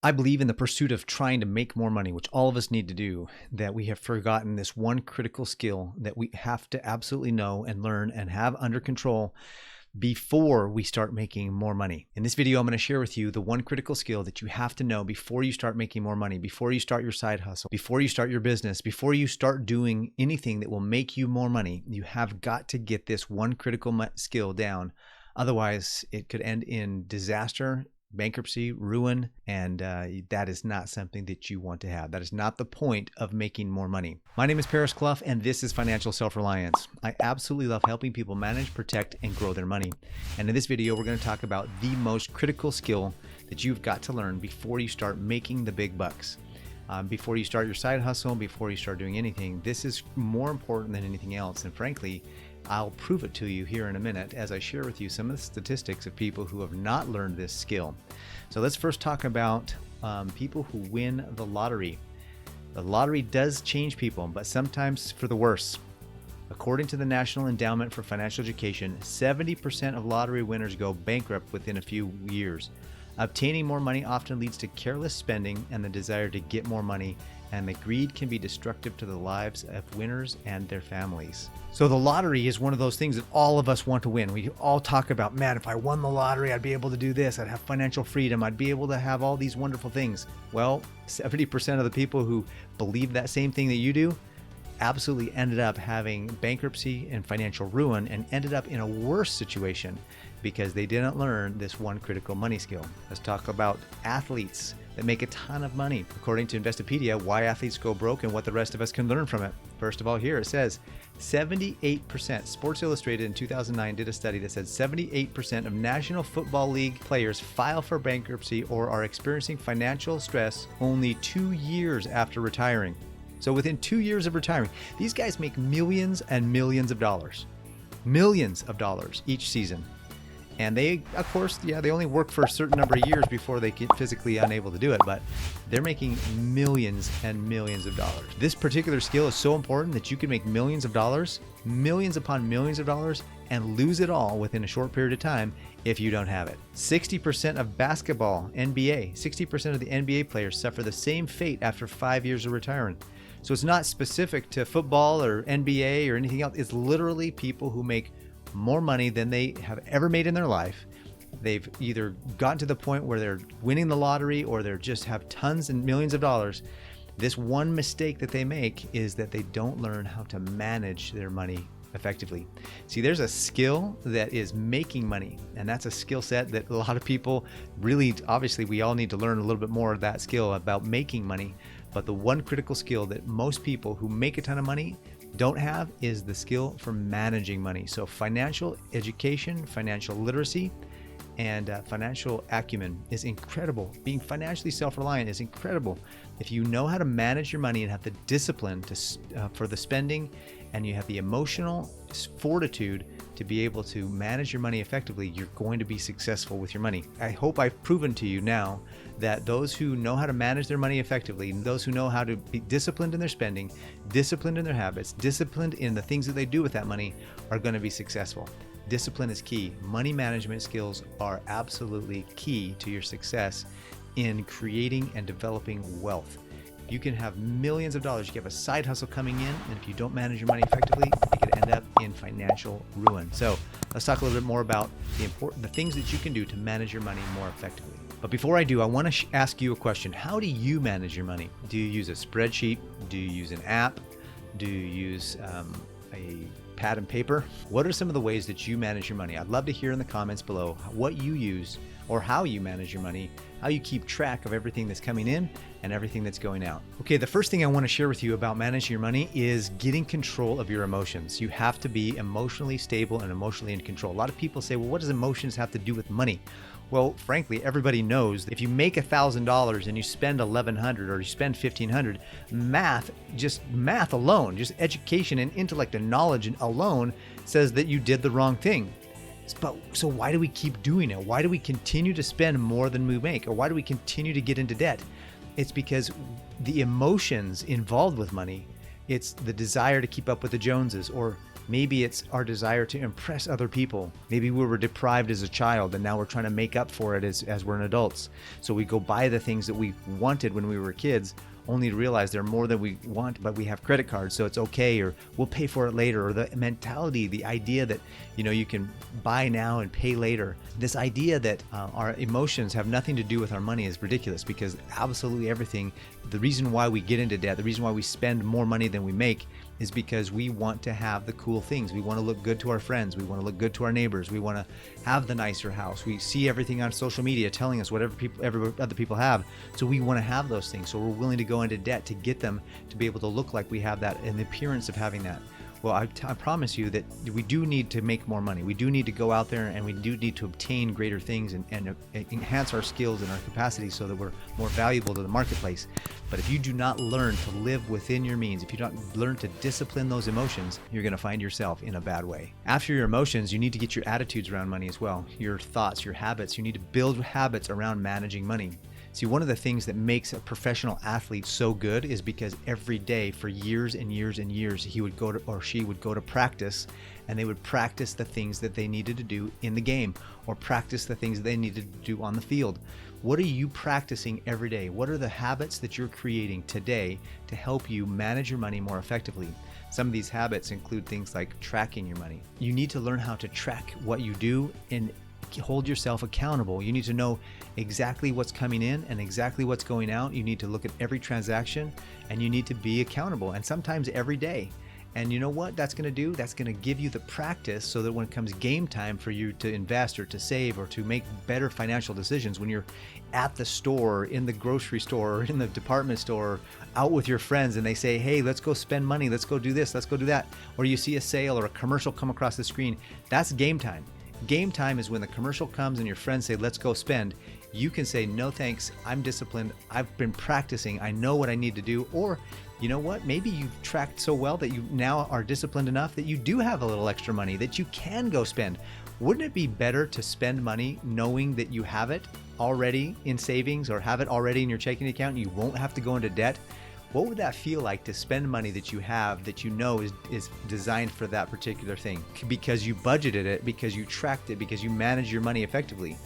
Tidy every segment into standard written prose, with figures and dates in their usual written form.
I believe in the pursuit of trying to make more money, which all of us need to do, that we have forgotten this one critical skill that we have to absolutely know and learn and have under control before we start making more money. In this video, I'm going to share with you the one critical skill that you have to know before you start making more money, before you start your side hustle, before you start your business, before you start doing anything that will make you more money. You have got to get this one critical skill down. Otherwise, it could end in disaster, bankruptcy, ruin, and that is not something that you want to have. That is not the point of making more money. My name is Paris Clough, and this is Financial Self-Reliance. I absolutely love helping people manage, protect, and grow their money. And in this video, we're going to talk about the most critical skill that you've got to learn before you start making the big bucks. Before you start your side hustle, before you start doing anything, this is more important than anything else. And frankly, I'll prove it to you here in a minute as I share with you some of the statistics of people who have not learned this skill. So let's first talk about people who win the lottery. The lottery does change people, but sometimes for the worse. According to the National Endowment for Financial Education, 70% of lottery winners go bankrupt within a few years. Obtaining more money often leads to careless spending and the desire to get more money, and the greed can be destructive to the lives of winners and their families. So the lottery is one of those things that all of us want to win. We all talk about, man, if I won the lottery, I'd be able to do this. I'd have financial freedom. I'd be able to have all these wonderful things. Well, 70% of the people who believe that same thing that you do absolutely ended up having bankruptcy and financial ruin and ended up in a worse situation because they didn't learn this one critical money skill. Let's talk about athletes that make a ton of money. According to Investopedia, why athletes go broke and what the rest of us can learn from it. First of all, here it says 78%. Sports Illustrated in 2009 did a study that said 78% of National Football League players file for bankruptcy or are experiencing financial stress only 2 years after retiring. So within 2 years of retiring, these guys make millions and millions of dollars each season. And they, of course, they only work for a certain number of years before they get physically unable to do it, but they're making millions and millions of dollars. This particular skill is so important that you can make millions of dollars, millions upon millions of dollars, and lose it all within a short period of time if you don't have it. 60% of basketball, NBA, 60% of the NBA players suffer the same fate after 5 years of retiring. So it's not specific to football or NBA or anything else. It's literally people who make more money than they have ever made in their life. They've either gotten to the point where they're winning the lottery or they're just have tons and millions of dollars. This one mistake that they make is that they don't learn how to manage their money effectively. See, there's a skill that is making money, and that's a skill set that a lot of people really, obviously, we all need to learn a little bit more of that skill about making money. But the one critical skill that most people who make a ton of money don't have is the skill for managing money. So financial education, financial literacy, and financial acumen is incredible. Being financially self-reliant is incredible. If you know how to manage your money and have the discipline for the spending, and you have the emotional fortitude to be able to manage your money effectively, you're going to be successful with your money. I hope I've proven to you now that those who know how to manage their money effectively, and those who know how to be disciplined in their spending, disciplined in their habits, disciplined in the things that they do with that money, are going to be successful. Discipline is key. Money management skills are absolutely key to your success in creating and developing wealth. You can have millions of dollars. You can have a side hustle coming in, and if you don't manage your money effectively, it could end up in financial ruin. So let's talk a little bit more about the things that you can do to manage your money more effectively. But before I do, I want to ask you a question. How do you manage your money? Do you use a spreadsheet? Do you use an app? Do you use a pad and paper? What are some of the ways that you manage your money? I'd love to hear in the comments below what you use or how you manage your money, how you keep track of everything that's coming in and everything that's going out. Okay, the first thing I want to share with you about managing your money is getting control of your emotions. You have to be emotionally stable and emotionally in control. A lot of people say, well, what does emotions have to do with money? Well, frankly, everybody knows that if you make $1,000 and you spend $1,100 or you spend $1,500, math alone, just education and intellect and knowledge alone says that you did the wrong thing. But so why do we keep doing it? Why do we continue to spend more than we make? Or why do we continue to get into debt? It's because the emotions involved with money, it's the desire to keep up with the Joneses, or Maybe it's our desire to impress other people. Maybe we were deprived as a child and now we're trying to make up for it as we're adults. So we go buy the things that we wanted when we were kids, only to realize they're more than we want, but we have credit cards, so it's okay, or we'll pay for it later. Or the mentality, the idea that, you can buy now and pay later. This idea that our emotions have nothing to do with our money is ridiculous, because absolutely everything, the reason why we get into debt, the reason why we spend more money than we make, is because we want to have the cool things. We want to look good to our friends. We want to look good to our neighbors. We want to have the nicer house. We see everything on social media telling us what other people have. So we want to have those things. So we're willing to go into debt to get them, to be able to look like we have that and the appearance of having that. Well, I promise you that we do need to make more money. We do need to go out there and we do need to obtain greater things and enhance our skills and our capacity so that we're more valuable to the marketplace. But if you do not learn to live within your means, if you don't learn to discipline those emotions, you're going to find yourself in a bad way. After your emotions, you need to get your attitudes around money as well. Your thoughts, your habits. You need to build habits around managing money. See, one of the things that makes a professional athlete so good is because every day for years and years and years, he would go to, or she would go to practice, and they would practice the things that they needed to do in the game, or practice the things that they needed to do on the field. What are you practicing every day? What are the habits that you're creating today to help you manage your money more effectively? Some of these habits include things like tracking your money. You need to learn how to track what you do and hold yourself accountable. You need to know exactly what's coming in and exactly what's going out. You need to look at every transaction, and you need to be accountable, and sometimes every day. And you know what that's going to do? That's going to give you the practice so that when it comes game time for you to invest or to save or to make better financial decisions, when you're at the store, in the grocery store, or in the department store, out with your friends, and they say, hey, let's go spend money, let's go do this, let's go do that, or you see a sale or a commercial come across the screen, that's game time. Game time is when the commercial comes and your friends say, let's go spend. You can say, no thanks, I'm disciplined, I've been practicing, I know what I need to do. Or you know what, maybe you've tracked so well that you now are disciplined enough that you do have a little extra money that you can go spend. Wouldn't it be better to spend money knowing that you have it already in savings or have it already in your checking account and you won't have to go into debt? What would that feel like to spend money that you have, that you know is designed for that particular thing? Because you budgeted it, because you tracked it, because you manage your money effectively.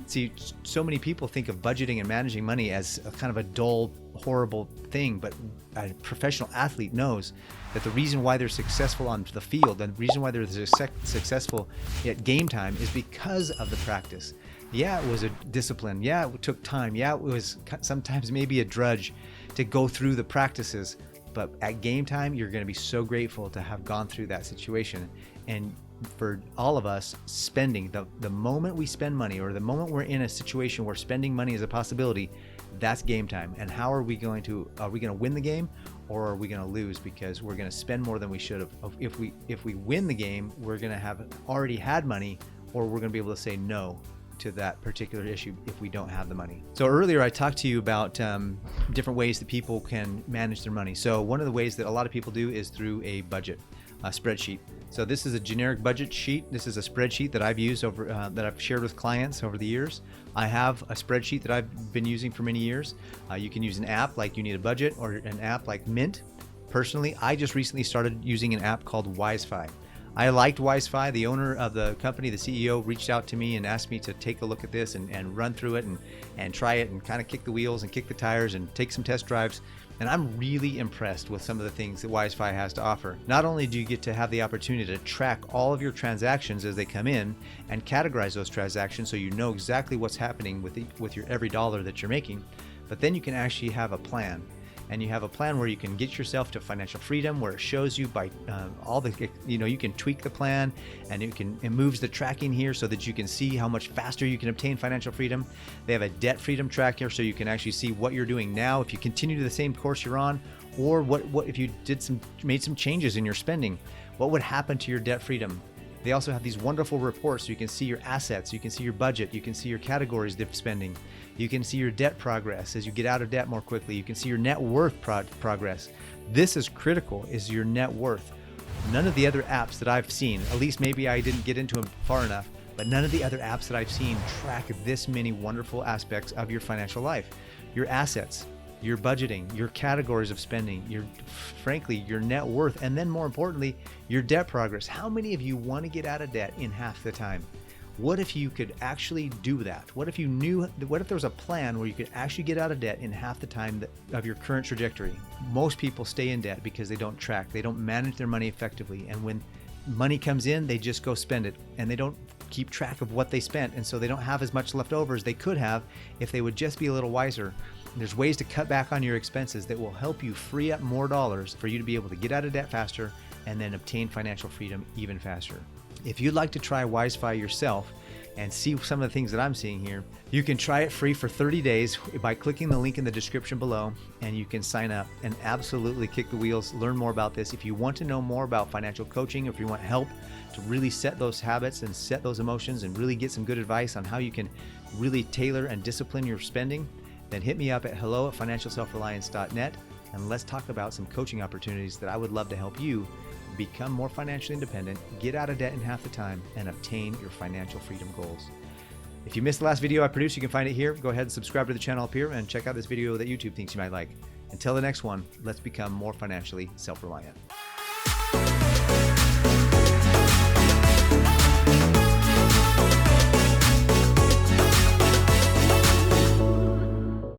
See, so many people think of budgeting and managing money as a kind of a dull, horrible thing, but a professional athlete knows that the reason why they're successful on the field and the reason why they're successful at game time is because of the practice. Yeah, it was a discipline. Yeah, it took time. Yeah, it was sometimes maybe a drudge to go through the practices, but at game time, you're going to be so grateful to have gone through that situation. And for all of us, spending, the moment we spend money, or the moment we're in a situation where spending money is a possibility, that's game time. And how are we going to win the game, or are we going to lose because we're going to spend more than we should have? If we win the game, we're going to have already had money, or we're going to be able to say no to that particular issue if we don't have the money. So earlier I talked to you about different ways that people can manage their money. So one of the ways that a lot of people do is through a budget, a spreadsheet. So this is a generic budget sheet. This is a spreadsheet that I've used over that I've shared with clients over the years. I have a spreadsheet that I've been using for many years. You can use an app like You Need a Budget, or an app like Mint. Personally, I just recently started using an app called WizeFi. I liked WizeFi. The owner of the company, the CEO, reached out to me and asked me to take a look at this and run through it and try it and kind of kick the wheels and kick the tires and take some test drives. And I'm really impressed with some of the things that WizeFi has to offer. Not only do you get to have the opportunity to track all of your transactions as they come in and categorize those transactions so you know exactly what's happening with your every dollar that you're making, but then you can actually have a plan. And you have a plan where you can get yourself to financial freedom, where it shows you by all the, you can tweak the plan, and it moves the tracking here so that you can see how much faster you can obtain financial freedom. They have a debt freedom tracker, so you can actually see what you're doing now if you continue to the same course you're on, or what if you made some changes in your spending, what would happen to your debt freedom. They also have these wonderful reports so you can see your assets, you can see your budget, you can see your categories of spending, you can see your debt progress as you get out of debt more quickly, you can see your net worth progress. This is critical, is your net worth. None of the other apps that I've seen, at least maybe I didn't get into them far enough, but none of the other apps that I've seen track this many wonderful aspects of your financial life. Your assets. your budgeting, your categories of spending, frankly, your net worth, and then more importantly, your debt progress. How many of you want to get out of debt in half the time? What if you could actually do that? What if there was a plan where you could actually get out of debt in half the time of your current trajectory? Most people stay in debt because they don't track, they don't manage their money effectively. And when money comes in, they just go spend it, and they don't keep track of what they spent. And so they don't have as much left over as they could have if they would just be a little wiser. There's ways to cut back on your expenses that will help you free up more dollars for you to be able to get out of debt faster and then obtain financial freedom even faster. If you'd like to try WizeFi yourself and see some of the things that I'm seeing here, you can try it free for 30 days by clicking the link in the description below, and you can sign up and absolutely kick the wheels, learn more about this. If you want to know more about financial coaching, or if you want help to really set those habits and set those emotions and really get some good advice on how you can really tailor and discipline your spending, then hit me up at hello@financialselfreliance.net, and let's talk about some coaching opportunities that I would love to help you become more financially independent, get out of debt in half the time, and obtain your financial freedom goals. If you missed the last video I produced, you can find it here. Go ahead and subscribe to the channel up here and check out this video that YouTube thinks you might like. Until the next one, let's become more financially self-reliant.